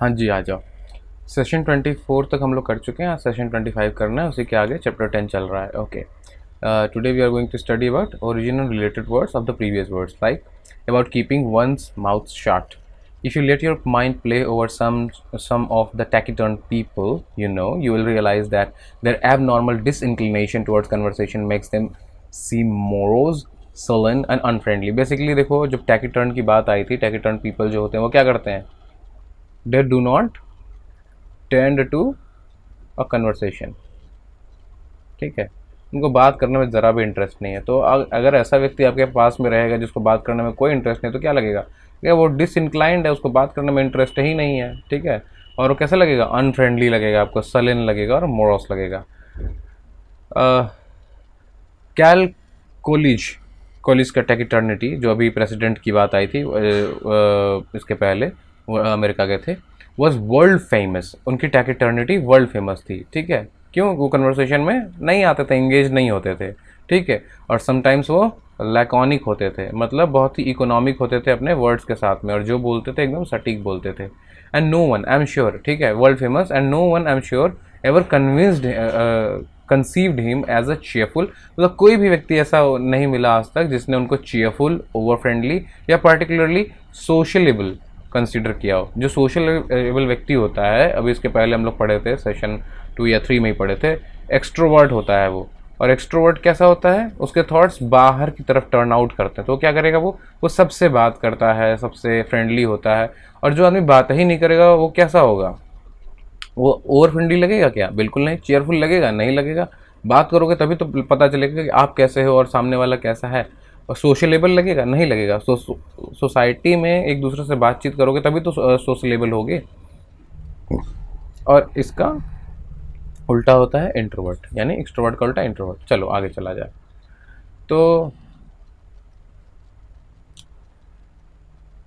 हाँ जी, आ जाओ। सेशन 24 तक हम लोग कर चुके हैं, सेशन 25 करना है, उसी के आगे चैप्टर 10 चल रहा है। Okay, today we are going to study about original related words of the previous words, like about keeping one's mouth shut. If you let your mind play over some of the taciturn people, you will realize that their abnormal disinclination towards conversation makes them seem morose, sullen and unfriendly. Basically देखो, जब taciturn की बात आई थी, taciturn people जो होते हैं वो क्या करते हैं? They do not tend to a conversation. ठीक है, उनको बात करने में ज़रा भी इंटरेस्ट नहीं है। तो अगर ऐसा व्यक्ति आपके पास में रहेगा जिसको बात करने में कोई इंटरेस्ट नहीं, तो क्या लगेगा? क्या वो डिसइंक्लाइंड है, उसको बात करने में इंटरेस्ट ही नहीं है। ठीक है, और वो कैसा लगेगा? अनफ्रेंडली लगेगा आपको, सलिन लगेगा और मोरस लगेगा। कैल कोलिज का टैकिटर्निटी, जो अभी प्रेसिडेंट की बात आई थी, इसके पहले वो अमेरिका के थे, वॉज वर्ल्ड फेमस। उनकी टैकिटर्निटी वर्ल्ड फेमस थी। ठीक है, क्यों? वो कन्वर्सेशन में नहीं आते थे, इंगेज नहीं होते थे। ठीक है, और समटाइम्स वो लैकॉनिक होते थे, मतलब बहुत ही इकोनॉमिक होते थे अपने वर्ड्स के साथ में, और जो बोलते थे एकदम सटीक बोलते थे। And no one, I am sure, ठीक है, world famous, and no one, I am sure, ever conceived him as a cheerful. मतलब कोई भी व्यक्ति ऐसा नहीं मिला आज तक जिसने उनको चीयरफुल, ओवर फ्रेंडली या पर्टिकुलरली सोशलेबल कंसिडर किया हो। जो सोशलेबल व्यक्ति होता है, अभी इसके पहले हम लोग पढ़े थे, सेशन 2 या 3 में ही पढ़े थे, एक्सट्रोवर्ट होता है वो। और एक्सट्रोवर्ट कैसा होता है? उसके थॉट्स बाहर की तरफ टर्न आउट करते हैं। तो क्या करेगा वो सबसे बात करता है, सबसे फ्रेंडली होता है। और जो आदमी बात ही नहीं करेगा वो कैसा होगा? वो ओवर फ्रेंडली लगेगा क्या? बिल्कुल नहीं। चीयरफुल लगेगा? नहीं लगेगा। बात करोगे तभी तो पता चलेगा कि आप कैसे हो और सामने वाला कैसा है। और सोशलेबल लगेगा? नहीं लगेगा। सोसाइटी में एक दूसरे से बातचीत करोगे तभी तो सोशलेबल होगे। और इसका उल्टा होता है इंट्रोवर्ट, यानी एक्सट्रोवर्ट का उल्टा इंट्रोवर्ट। चलो आगे चला जाए। तो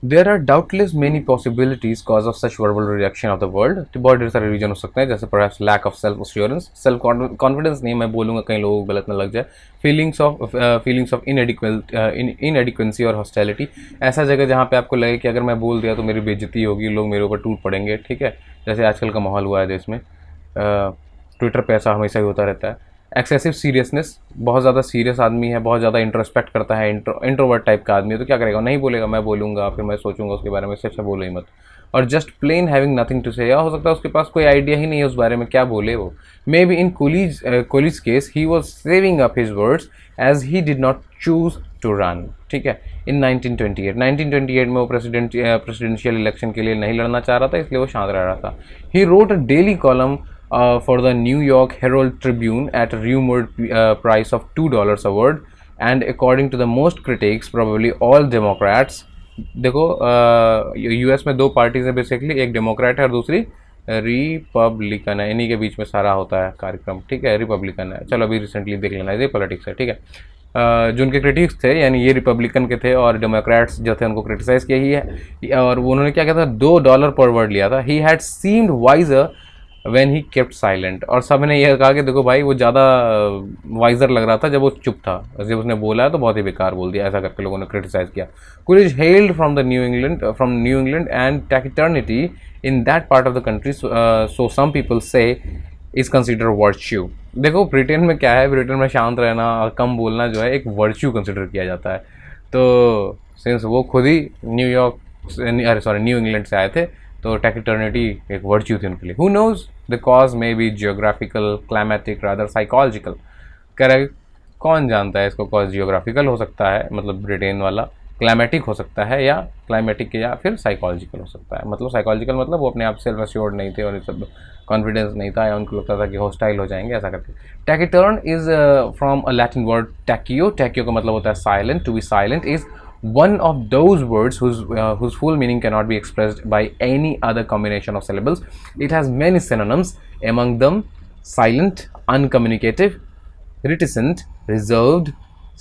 there are doubtless many possibilities cause of such verbal reaction of the world. तो बहुत ढेर सारे रीजन हो सकते हैं, जैसे perhaps lack of self assurance, self confidence नहीं, मैं बोलूँगा कई लोगों को गलत ना लग जाए। फीलिंग्स ऑफ इनएडिक्वेंसी और हॉस्टिलिटी, ऐसा जगह जहाँ पे आपको लगे कि अगर मैं बोल दिया तो मेरी बेइज्जती होगी, लोग मेरे ऊपर टूट पड़ेंगे। ठीक है, जैसे आजकल का माहौल हुआ है देश में, ट्विटर पे ऐसा हमेशा ही होता रहता है। एक्सेसिव सीरियसनेस, बहुत ज़्यादा सीरियस आदमी है, बहुत ज़्यादा इंट्रोस्पेक्ट करता है, इंट्रोवर्ट टाइप का आदमी है, तो क्या करेगा? नहीं बोलेगा, मैं बोलूँगा, फिर मैं सोचूंगा उसके बारे में, इससे अच्छा बोलो ही मत। और just plain having nothing to say, या हो सकता है उसके पास कोई आइडिया ही नहीं है उस बारे में, क्या बोले वो। May be in Coolidge case he was saving up his words as he did not choose to run. ठीक है, इन 1928 में वो प्रेसिडेंशियल इलेक्शन के लिए नहीं लड़ना चाह रहा था, इसलिए वो शांत रह रहा था। He wrote a daily column for the New York Herald Tribune at a rumored price of $2 a word, and according to the most critics, probably all Democrats. देखो, यूएस में दो पार्टीज हैं बेसिकली, एक डेमोक्रेट है और दूसरी Republican है। इन्हीं के बीच में सारा होता है कार्यक्रम। ठीक है, रिपब्लिकन है। चलो अभी रिसेंटली देख लेना, ये पॉलिटिक्स है। ठीक है, जो उनके क्रिटिक्स थे, यानी ये रिपब्लिकन के थे और डेमोक्रेट्स जो थे उनको क्रिटिसाइज किया ही है। और उन्होंने क्या किया था? $2 पर वर्ड लिया था। He had seemed wiser when he kept silent. और सब ने यह कहा कि देखो भाई, वो ज़्यादा वाइजर लग रहा था जब वो चुप था, जब उसने बोला है तो बहुत ही बेकार बोल दिया, ऐसा करके लोगों ने क्रिटिसाइज किया। Coolidge hailed from New England and taciturnity in that part of the country, so some people say is consider virtue. देखो ब्रिटेन में क्या है, ब्रिटेन में शांत रहना और कम बोलना जो है एक वर्च्यू कंसिडर किया जाता है। तो सिंस वो खुद ही न्यू इंग्लैंड से आए थे, तो टैकिटर्निटी एक वर्च्यू थी उनके लिए। Who knows, the cause may be geographical, climatic, rather psychological. Correct, कौन जानता है इसको? कॉज जियोग्राफिकल हो सकता है, मतलब ब्रिटेन वाला, क्लाइमेटिक हो सकता है, या क्लाइमेटिक या फिर साइकोलॉजिकल हो सकता है। मतलब साइकोलॉजिकल मतलब वो अपने आप सेल्फ एश्योर्ड नहीं थे और ये सब कॉन्फिडेंस नहीं था, या उनको लगता था कि हॉस्टाइल हो जाएंगे, ऐसा करके। Taciturn is from a Latin word taceo. Taceo का मतलब होता है silent, to be silent is one of those words whose full meaning cannot be expressed by any other combination of syllables. It has many synonyms, among them silent, uncommunicative, reticent, reserved,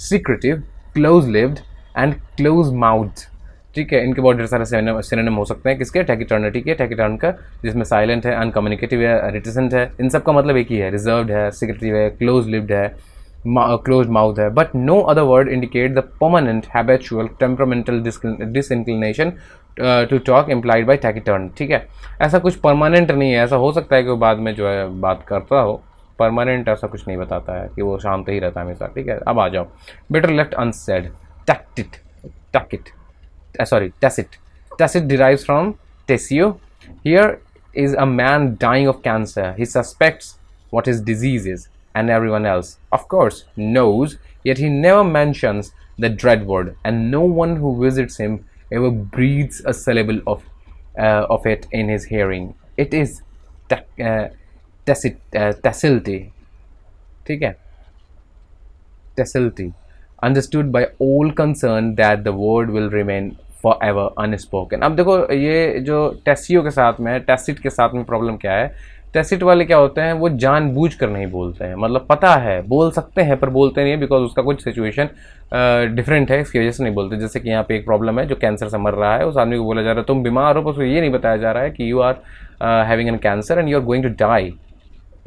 secretive, close-lipped and close-mouthed. ठीक है, इनके बहुत ढेर सारे synonym हो सकते हैं किसके? टैकिटर्निटी के, टैकिटर्न का, जिसमें साइलेंट है, अनकम्युनिकेटिव है, रिटिसेंट है। इन सब का मतलब एक ही है, रिजर्व्ड है, सिक्रेटिव है, क्लोज-लिप्ड है, closed mouth है, but no other word indicate the permanent habitual temperamental disinclination to talk implied by taciturn, ठीक है। ऐसा कुछ परमानेंट नहीं है, ऐसा हो सकता है कि वो बाद में जो है बात करता हो, परमानेंट ऐसा कुछ नहीं बताता है कि वो शांत ही रहता है हमेशा, ठीक है। अब आ जाओ, better left unsaid, tacit, tacit, sorry, tacit. Tacit derives from tessio. Here is a man dying of cancer. He suspects what his disease is, and everyone else, of course, knows, yet he never mentions the dread word, and no one who visits him ever breathes a syllable of it in his hearing. It is tacility, ठीक है, tacility, understood by all concerned that the word will remain forever unspoken. अब देखो ये जो टेसियो के साथ में, tacit के साथ में प्रॉब्लम क्या है, टेसिट वाले क्या होते हैं, वो जानबूझ कर नहीं बोलते हैं, मतलब पता है बोल सकते हैं पर बोलते नहीं है, बिकॉज उसका कुछ सिचुएशन डिफरेंट है, इसकी वजह से नहीं बोलते। जैसे कि यहाँ पे एक प्रॉब्लम है, जो कैंसर से मर रहा है, उस आदमी को बोला जा रहा है तुम बीमार हो, पर उसको ये नहीं बताया जा रहा है कि you are having an cancer and you are going to die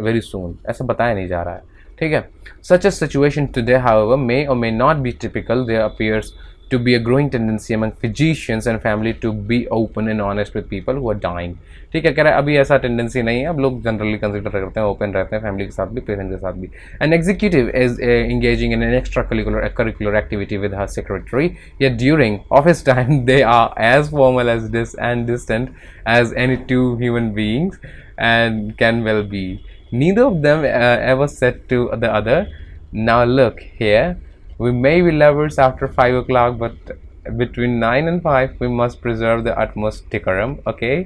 very soon, ऐसा बताया नहीं जा रहा है, ठीक है। Such a situation today, however, may or may not be typical. There appears to be a growing tendency among physicians and family to be open and honest with people who are dying. ठीक है, कह रहा है अभी ऐसा tendency नहीं है, अब लोग जनरली कंसिडर करते हैं, ओपन रहते हैं फैमिली के साथ भी, पेशेंट के साथ भी। An executive is engaging in an extracurricular activity with her secretary, yet during office time they are as formal as and distant as any two human beings and can well be. Neither of them ever said to the other, now look here, we may be lovers after 5 o'clock, but between 9 and 5 we must preserve the utmost decorum, okay?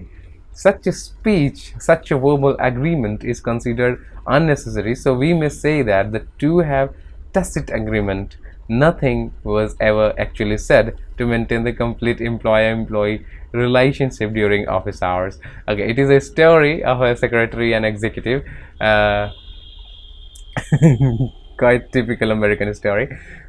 Such a speech, such a verbal agreement is considered unnecessary, so we may say that the two have tacit agreement. Nothing was ever actually said to maintain the complete employer-employee relationship during office hours. Okay, it is a story of a secretary and executive. Quite typical American story.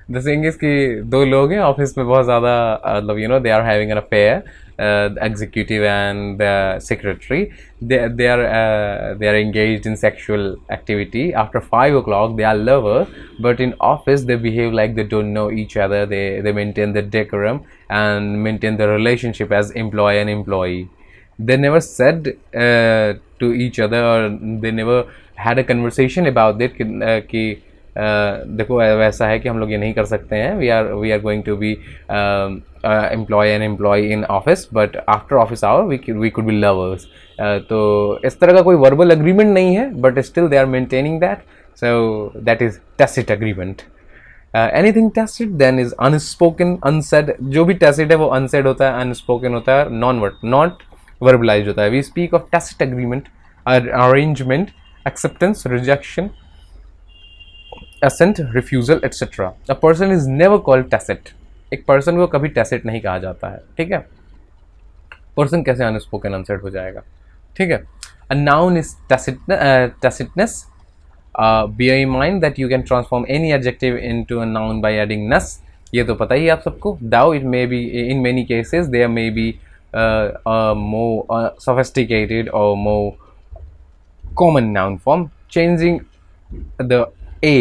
The thing is कि दो लोग हैं office में, बहुत ज़्यादा मतलब you know they are having an affair, the executive and the secretary. They are engaged in sexual activity. After 5 o'clock they are lovers, but in office they behave like they don't know each other. They maintain the decorum and maintain the relationship as employee and employee. They never said to each other, or they never had a conversation about it कि देखो वैसा है कि हम लोग ये नहीं कर सकते हैं, we are going to be employ and employ in office, but after office hour we could be lovers. तो इस तरह का कोई वर्बल एग्रीमेंट नहीं है, but still they are maintaining that, so that is tacit agreement. Anything tacit then is unspoken, unsaid. जो भी tacit है वो अनसेड होता है, अनस्पोकन होता है, नॉट वर्बलाइज होता है। We speak of tacit agreement, arrangement, acceptance, rejection, assent, refusal, etc. A person is never called tacit. एक पर्सन को कभी tacit नहीं कहा जाता है, ठीक है। पर्सन कैसे unspoken, unsaid हो जाएगा, ठीक है। A noun is tacitness. Bear in mind that you can transform any adjective into a noun by adding ness. ये तो पता ही है आप सबको। Though it may be in many cases there may be a more sophisticated or more common noun form, changing the a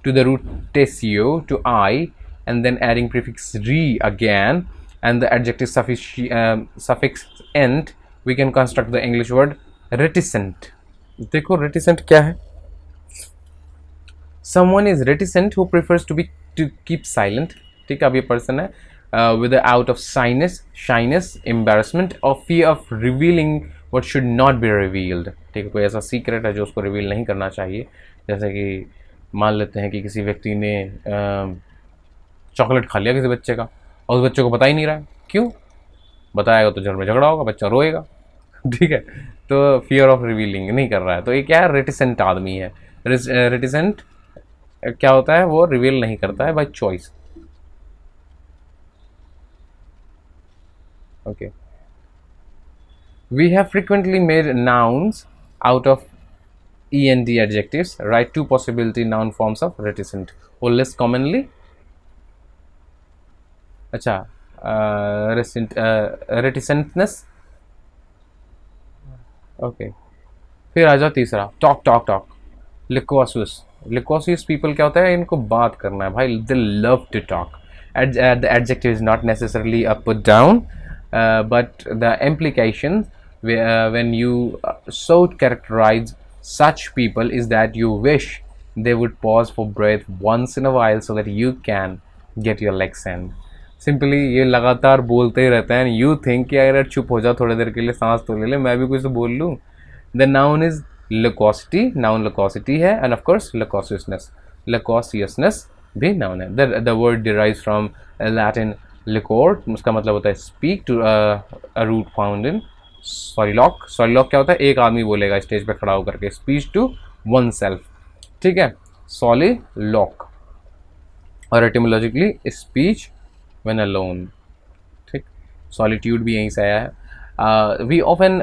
to the root tessio to I, and then adding prefix re again and the adjective suffix ent, we can construct the English word reticent. देखो reticent क्या है? Someone is reticent who prefers to keep silent, ठीक है। अब ये person है with out of shyness, embarrassment or fear of revealing what should not be revealed, ठीक है। कोई ऐसा सीक्रेट है जो उसको रिवील नहीं करना चाहिए, जैसे कि मान लेते हैं कि किसी व्यक्ति ने चॉकलेट खा लिया किसी बच्चे का और उस बच्चे को पता ही नहीं रहा है, क्यों? बताएगा तो घर में झगड़ा होगा, बच्चा रोएगा, ठीक है। तो फियर ऑफ रिवीलिंग नहीं कर रहा है, तो ये क्या है, रेटिसेंट आदमी है। रेटिसेंट क्या होता है, वो रिवील नहीं करता है by choice, okay. We have frequently made nouns out of END adjectives. Write two possibility noun forms of reticent or less commonly. अच्छा, reticentness. Okay. फिर आ जाओ तीसरा, talk. Loquacious people क्या होता है, इनको बात करना है भाई, they love to talk. The adjective is not necessarily a put down. but the implication when you so characterize such people is that you wish they would pause for breath once in a while so that you can get your legs in. Simply ये लगातार बोलते ही रहते हैं and you think कि अगर चुप हो जाओ थोड़ी देर के लिए सांस तो ले ले मैं भी कुछ तो बोल लूँ. The noun is loquacity, noun loquacity है and of course loquaciousness, loquaciousness भी नाउन है. The word derives from Latin loquor, उसका मतलब होता है speak to a root found in soliloquy. Soliloquy क्या होता है? एक आदमी बोलेगा स्टेज पे खड़ा होकर के, स्पीच टू वन सेल्फ. ठीक है, सॉलिलॉक और एटिमोलॉजिकली स्पीच when alone. ठीक, solitude भी यहीं से आया है. We often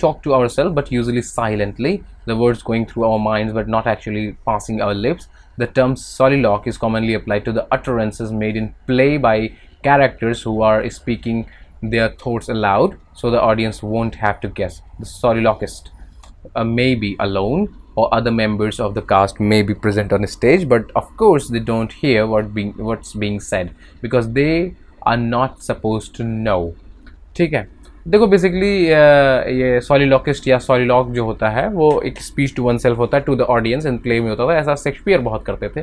talk to ourselves but usually silently, the words going through our minds but not actually passing our lips. The term soliloquy is commonly applied to the utterances made in play by characters who are speaking their thoughts aloud, so the audience won't have to guess. The soliloquist may be alone, or other members of the cast may be present on stage, but of course they don't hear what's being said because they are not supposed to know. ठीक है, देखो basically ये सॉलिलॉकिस्ट या सॉलिलॉक जो होता है वो एक स्पीच टू वन सेल्फ होता है, to the audience in play में होता था. ऐसा शेक्सपियर बहुत करते थे.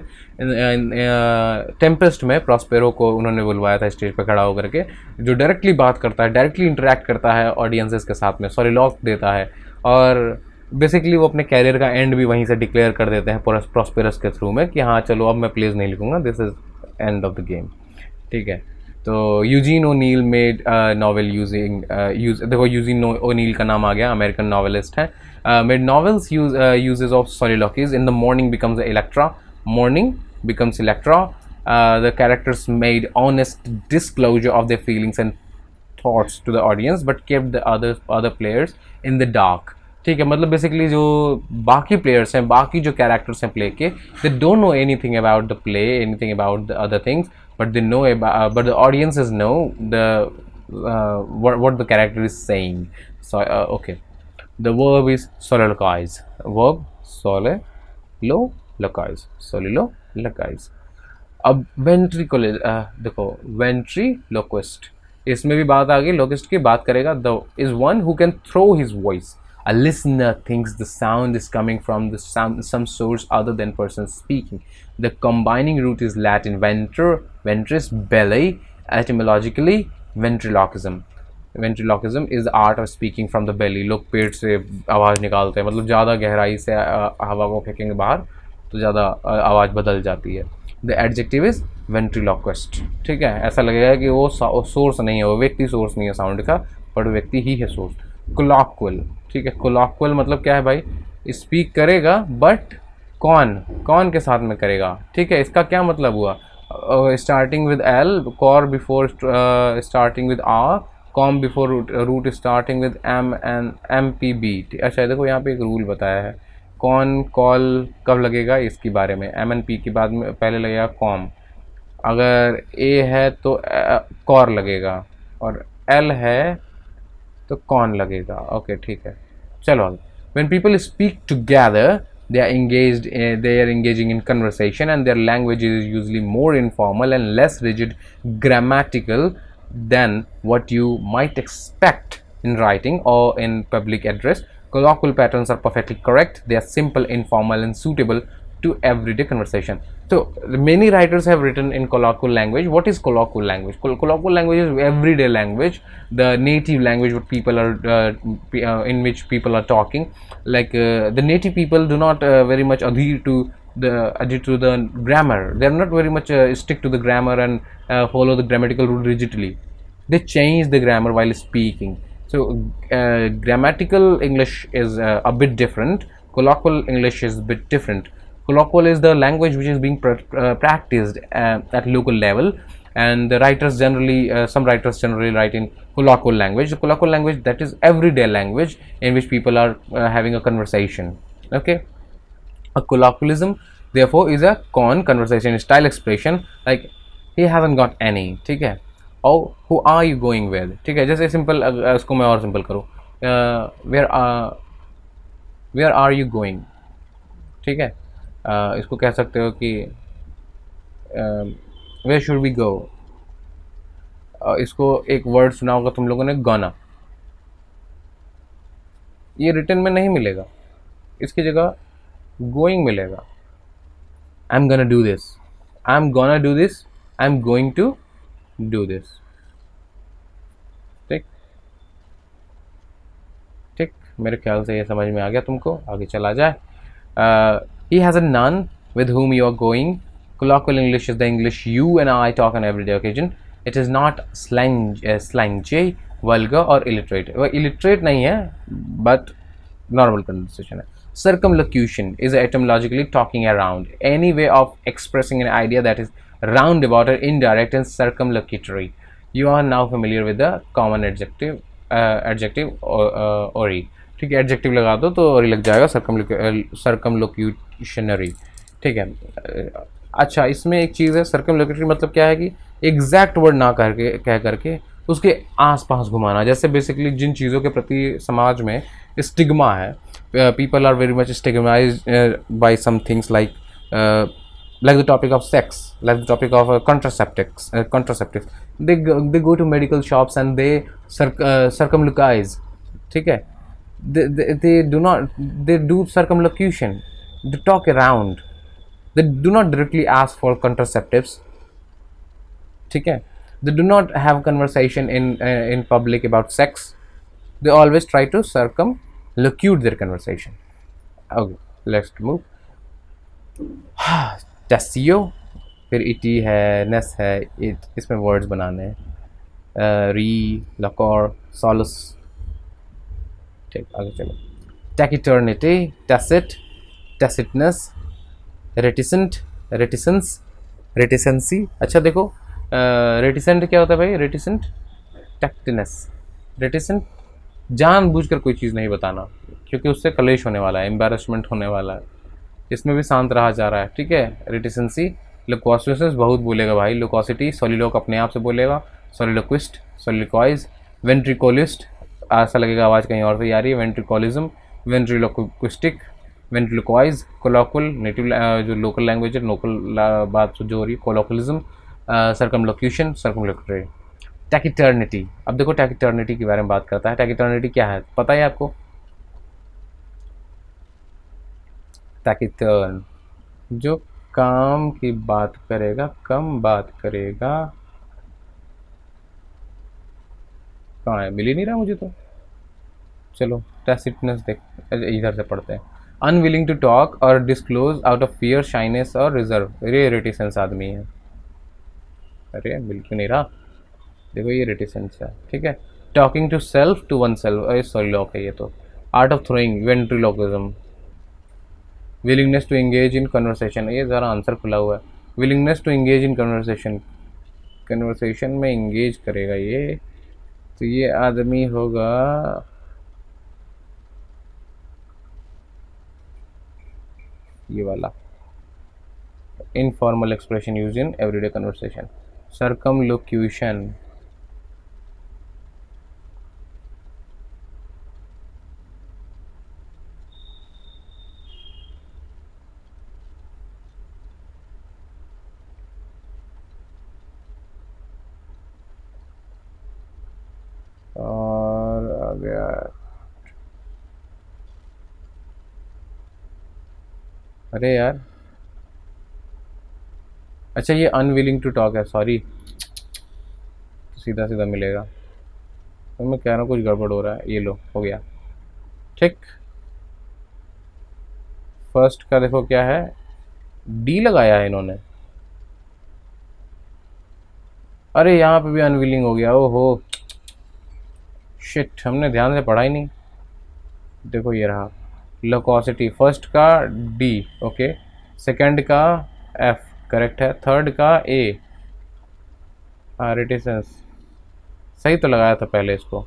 टेम्पेस्ट में प्रॉस्पेरो को उन्होंने बुलवाया था स्टेज पर खड़ा होकर के, जो डायरेक्टली बात करता है, डायरेक्टली इंटरेक्ट करता है ऑडियंसेस के साथ में, सॉलिलॉक देता है. और बेसिकली वो अपने कैरियर का एंड भी वहीं से डिक्लेयर कर देते हैं प्रॉस्पेरस के थ्रू में कि हाँ चलो अब मैं प्लेज नहीं लिखूंगा, this is end of the game. ठीक है, तो यूजीन ओनील मेड नॉवेल देखो यूजीन ओनील का नाम आ गया, अमेरिकन नॉवेलिस्ट है. Made novels uses of soliloquies. In the mourning becomes Electra, mourning becomes Electra. The characters made honest disclosure of their feelings and thoughts to the audience but kept the other players in the dark. ठीक है, मतलब basically जो बाकी players हैं, बाकी जो characters हैं play के, they don't know anything about the play, anything about the other things, but they know about, but the audiences know the what the character is saying. So okay, the verb is soliloquize. Verb soliloquize, soliloquize. अब देखो ventriloquist, इसमें भी बात आ गई, लोकिस्ट की बात करेगा. The is one who can throw his voice. A listener thinks the sound is coming from some source other than person speaking. The combining root is Latin ventris, belly, etymologically ventriloquism. Ventriloquism is the art of speaking from the belly. लोग पेट से आवाज़ निकालते हैं, मतलब ज़्यादा गहराई से हवा को फेंकेंगे बाहर तो ज़्यादा आवाज़ बदल जाती है. The adjective is ventriloquist. ठीक है, ऐसा लगेगा कि वो सोर्स नहीं है, वो व्यक्ति सोर्स नहीं है साउंड का, पर व्यक्ति ही है सोर्स. कोलॉक्वल. ठीक है, कोलॉक्वल मतलब क्या है भाई? स्पीक करेगा बट कौन के साथ में करेगा. ठीक है, इसका क्या मतलब हुआ? Starting with L, cor before starting with R, com before root starting with M and M P B. अच्छा देखो यहाँ पे एक रूल बताया है, कौन कॉल कब लगेगा इसके बारे में. एम एन पी के बाद में पहले लगेगा कॉम, अगर ए है तो कॉर लगेगा, और एल है तो कौन लगेगा. ओके ठीक है, चलो आगे. When people speak together, they are engaging in conversation, and their language is usually more informal and less rigid grammatical than what you might expect in writing or in public address. Colloquial patterns are perfectly correct. They are simple, informal, and suitable to everyday conversation. So many writers have written in colloquial language. What is colloquial language? Colloquial language is everyday language, the native language what people are in which people are talking. Like the native people do not very much adhere to the grammar. They are not very much stick to the grammar and follow the grammatical rule rigidly. They change the grammar while speaking. So grammatical English is a bit different. Colloquial English is a bit different. Colloquial is the language which is being practiced at local level, and the writers generally, some writers generally write in colloquial language. The colloquial language, that is everyday language in which people are having a conversation. Okay, a colloquialism therefore is a conversation style expression, like he hasn't got any. ठीक है, or who are you going with. ठीक है, जैसे simple इसको मैं और simple करूँ, where are you going. ठीक है, इसको कह सकते हो कि where should we go. इसको एक वर्ड सुना होगा तुम लोगों ने, गॉना। ये रिटर्न में नहीं मिलेगा, इसकी जगह गोइंग मिलेगा। I am gonna do this, I am gonna do this, I am going to do this. ठीक ठीक, मेरे ख्याल से ये समझ में आ गया तुमको, आगे चला जाए। He has a nun with whom you are going. Colloquial English is the English you and I talk on everyday occasion. It is not slangy, vulgar or illiterate. वह illiterate नहीं है, but normal conversation है. Circumlocution is etymologically talking around, any way of expressing an idea that is roundabout or indirect and circumlocutory. You are now familiar with the common adjective ori. ठीक है, adjective लगा दो तो और लग जाएगा सर्कमलोक्यूशनरी। ठीक है। अच्छा, इसमें एक चीज़ है, सर्कमलोक्यूटरी मतलब क्या है कि एग्जैक्ट वर्ड ना कह करके उसके आसपास घुमाना। जैसे बेसिकली जिन चीज़ों के प्रति समाज में स्टिग्मा है, people are very much stigmatised by some things like the topic of sex, like the topic of contraceptives. They go to medical shops and they circumlocutize. ठीक है, they do circumlocution, they talk around, they do not directly ask for contraceptives. ठीक है, they do not have conversation in public about sex, they always try to circumlocute their conversation. Okay, let's move. टेसियो, फिर इटी है, नेस है, इसमें words बनाने हैं, री, लकॉर, सॉलस। ठीक, आगे चलो। टैकिटर्निटी, टैसिट, टैसिटनेस, रेटिसेंट, रेटिसेंस, रेटिसेंसी। अच्छा देखो, रेटिसेंट क्या होता है भाई? रेटिसेंट टैक्टिनेस। रेटिसेंट जानबूझकर कोई चीज़ नहीं बताना, क्योंकि उससे कलेश होने वाला है, एम्बैरसमेंट होने वाला है। इसमें भी शांत रहा जा रहा है। ठीक है। रिटिसेंसी, लोक्वासिस बहुत बोलेगा भाई, लोकोसिटी, सोलिलोक अपने आप से बोलेगा, सोलिलोक्विस्ट, सोलिलोक्वाइज, वेंट्रिकोलिस्ट, ऐसा लगेगा आवाज़ कहीं और से आ रही है, वेंट्रिकोलिज्म, वेंट्रिलोक्विस्टिक, वेंट्रिलोक्वाइज, कोलोकुल, नेटिव जो लोकल लैंग्वेज है, लोकल बात जो हो रही है, कोलोकुलिज्म, सर्कमलोक्यूशन, सर्कमलोक्यूटरी। टैकिटर्निटी, अब देखो टैकिटर्निटी के बारे में बात करता है। टैकिटर्निटी क्या है पता है आपको? टैकिटर्न, जो काम की बात करेगा, कम बात करेगा। कहाँ है? मिल ही नहीं रहा मुझे तो। चलो टैसिटनेस देख, इधर से पढ़ते हैं। अनविलिंग टू टॉक और disclose out of fear, shyness और रिजर्व। अरे रेटिसेंस आदमी है, अरे मिल क्यों नहीं रहा? देखो ये रेटिसेंस है। ठीक है। Talking to self, to oneself, अरे सॉरी लॉक है ये तो। Art of throwing, ventriloquism. Willingness to engage in conversation, ये ज़रा आंसर खुला हुआ है। Willingness to engage in conversation, conversation में एंगेज करेगा ये, तो ये आदमी होगा ये वाला, informal expression use in everyday conversation, circumlocution. और आ गया, अरे यार, अच्छा ये अनविलिंग टू टॉक है, सॉरी, सीधा सीधा मिलेगा तो मैं कह रहा हूँ कुछ गड़बड़ हो रहा है। ये लो, हो गया। ठीक, फर्स्ट का देखो क्या है, डी लगाया है इन्होंने। अरे यहाँ पे भी अनविलिंग हो गया, ओहो शिट, हमने ध्यान से पढ़ा ही नहीं। देखो ये रहा लोकोसिटी, फर्स्ट का डी, ओके, सेकंड का एफ करेक्ट है, थर्ड का ए, रेटिसेंस सही तो लगाया था पहले इसको।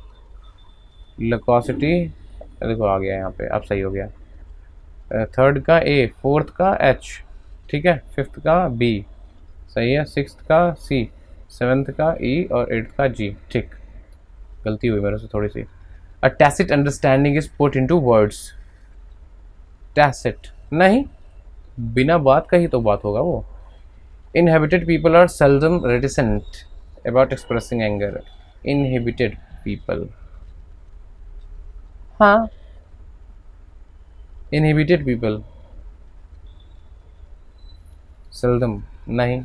लोकोसिटी देखो आ गया यहाँ पे, अब सही हो गया। थर्ड का ए, फोर्थ का एच, ठीक है, फिफ्थ का बी, सही है, सिक्स्थ का सी, सेवन्थ का ई और एट्थ का जी। ठीक, गलती हुई मेरे से थोड़ी सी। A tacit understanding is put into words. Tacit नहीं, बिना बात का ही तो बात होगा वो। Inhibited people are seldom reticent, about expressing anger. Inhibited people. हाँ, inhibited people. Seldom. नहीं.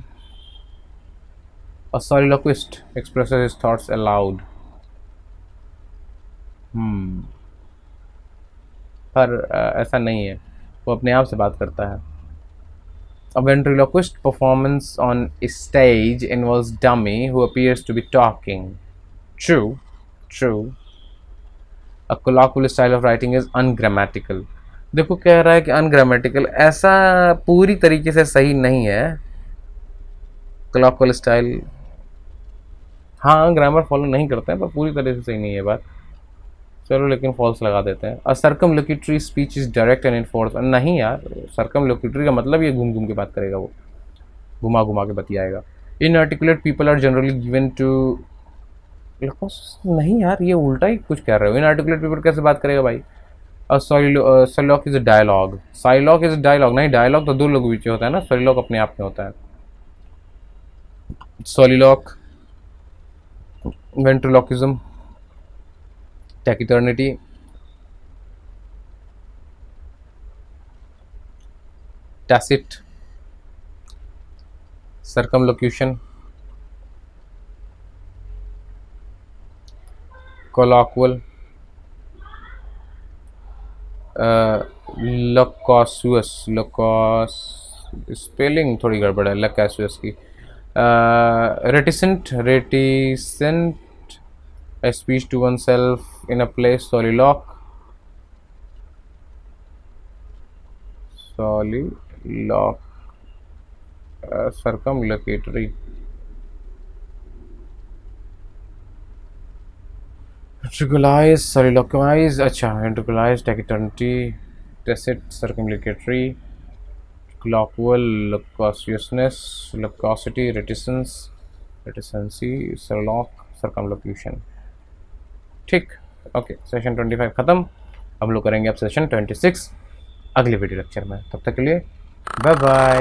A soliloquist expresses his thoughts aloud. पर ऐसा नहीं है, वो अपने आप से बात करता है. A ventriloquist performance on stage involves dummy who appears to be talking. True, true. A colloquial style of writing is ungrammatical. देखो कह रहा है कि अनग्रामेटिकल, ऐसा पूरी तरीके से सही नहीं है. colloquial स्टाइल हाँ ग्रामर फॉलो नहीं करते हैं पर पूरी तरह से सही नहीं है बात. चलो लेकिन फॉल्स लगा देते हैं. A circumlocutory speech is direct and enforce. नहीं यार, सर्कमलोक्यूटरी का मतलब ये घूम घूम के बात करेगा, वो घुमा घुमा के बतियाएगा. Inarticulate people are generally given to. नहीं यार, ये उल्टा ही कुछ कह रहे हो. इनआर्टिकुलेट पीपल कैसे बात करेगा भाई. soliloquy is a dialogue. Soliloquy is a dialogue. नहीं, डायलॉग तो दो लोगों के बीच होता है ना, soliloquy अपने आप में होता है. soliloquy, ventriloquism, taciturnity, tacit, circumlocution, colloquial, loquacious. Spelling थोड़ी गड़बड़ है loquacious की. reticent, a speech to oneself in a place. soliloquy, circumlocutory. Ventricularis, soliloquize, अच्छा, ventricularis, taciturnity, tacit, circumlocutory, colloquial, loquaciousness, loquacity, reticency, circumlocution. ठीक. ओके, सेशन 25 ख़त्म. हम लोग करेंगे अब सेशन 26 अगले वीडियो लेक्चर में. तब तक के लिए बाय बाय.